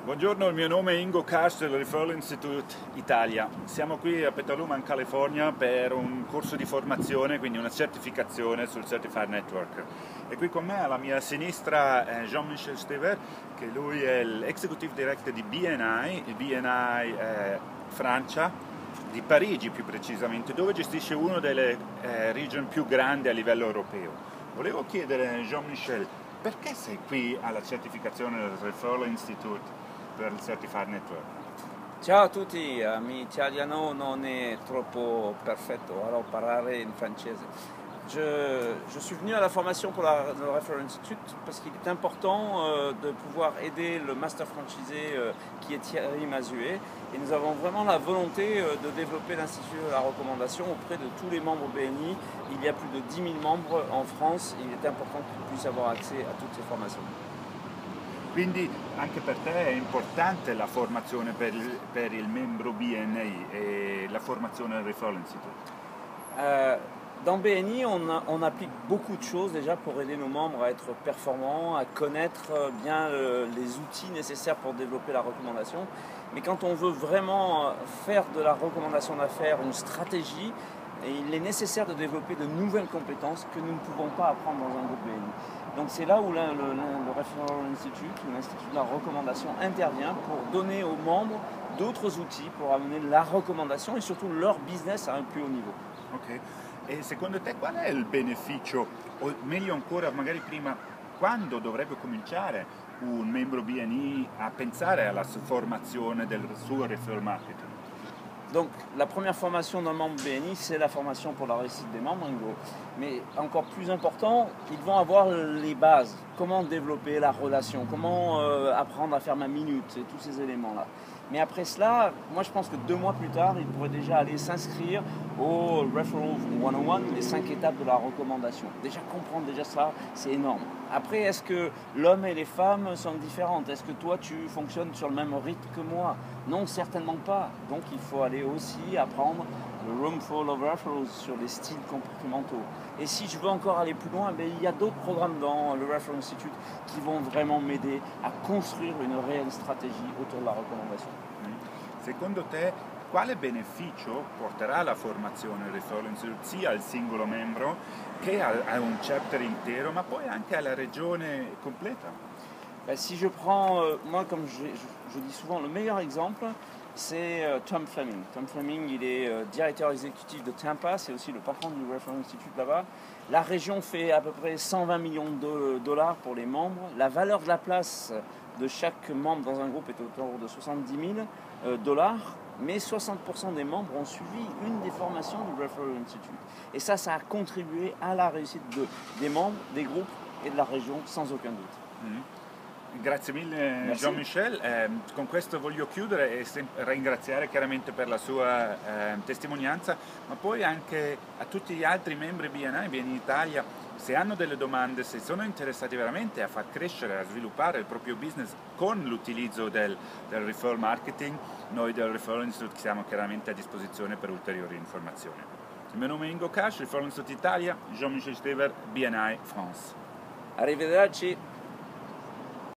Buongiorno, il mio nome è Ingo Kasch del Referral Institute Italia. Siamo qui a Petaluma in California per un corso di formazione, quindi una certificazione sul Certified Network. E qui con me alla mia sinistra è Jean-Michel Stever, che lui è l'Executive Director di BNI, il BNI Francia, di Parigi più precisamente, dove gestisce una delle region più grandi a livello europeo. Volevo chiedere, Jean-Michel, perché sei qui alla certificazione del Referral Institute per il Certified Network? Ciao a tutti, l'italiano non è troppo perfetto, alors parler in francese. Je suis venu à la formation pour le Referral Institute parce qu'il est important de pouvoir aider le master franchisé qui est Thierry Mazuet. Et nous avons vraiment la volonté de développer l'Institut de la recommandation auprès de tous les membres BNI. Il y a plus de 10 000 membres en France et il est important qu'ils puissent avoir accès à toutes ces formations. Quindi anche per te è importante la formazione per il membro BNI et la formazione del Referral Institute? Dans BNI, on applique beaucoup de choses déjà pour aider nos membres à être performants, à connaître bien les outils nécessaires pour développer la recommandation. Mais quand on veut vraiment faire de la recommandation d'affaires une stratégie, il est nécessaire de développer de nouvelles compétences que nous ne pouvons pas apprendre dans un groupe BNI. Donc c'est là où le Referral Institute, l'Institut de la recommandation, intervient pour donner aux membres d'autres outils pour amener la recommandation et surtout leur business à un plus haut niveau. Ok. E secondo te qual è il beneficio, o meglio ancora magari prima, quando dovrebbe cominciare un membro BNI a pensare alla formazione del suo referral marketing? Donc la première formation d'un membre BNI, c'est la formation pour la réussite des membres, en gros. Mais encore plus important, ils vont avoir les bases. Comment développer la relation, comment apprendre à faire ma minute, et tous ces éléments-là. Mais après cela, moi je pense que 2 mois plus tard, ils pourraient déjà aller s'inscrire au Referral 101, les 5 étapes de la recommandation. Déjà comprendre déjà ça, c'est énorme. Après, est-ce que l'homme et les femmes sont différentes? Est-ce que toi tu fonctionnes sur le même rythme que moi? Non, certainement pas. Donc il faut aller aussi apprendre le Room Full of Referrals sur les styles comportementaux. Et si je veux encore aller plus loin, il y a d'autres programmes dans le Referral Institute qui vont vraiment m'aider à construire une réelle stratégie autour de la recommandation. Secondo te, quale beneficio porterà la formazione del Referral Institute sia al singolo membro che a un chapter intero, ma poi anche alla regione completa? Si je prends, moi comme je dis souvent, le meilleur exemple, c'est Tom Fleming. Tom Fleming, il est directeur exécutif de Tampa, c'est aussi le patron du Referral Institute là-bas. La région fait à peu près 120 millions de dollars pour les membres. La valeur de la place de chaque membre dans un groupe est autour de 70 000 dollars. Mais 60% des membres ont suivi une des formations du Referral Institute. Et ça a contribué à la réussite des membres, des groupes et de la région, sans aucun doute. Grazie mille Jean-Michel, con questo voglio chiudere e ringraziare chiaramente per la sua testimonianza, ma poi anche a tutti gli altri membri BNI Italia, se hanno delle domande, se sono interessati veramente a far crescere, a sviluppare il proprio business con l'utilizzo del referral marketing, noi del Referral Institute siamo chiaramente a disposizione per ulteriori informazioni. Il mio nome è Ingo Kasch, Referral Institute Italia, Jean-Michel Stever, BNI France. Arrivederci.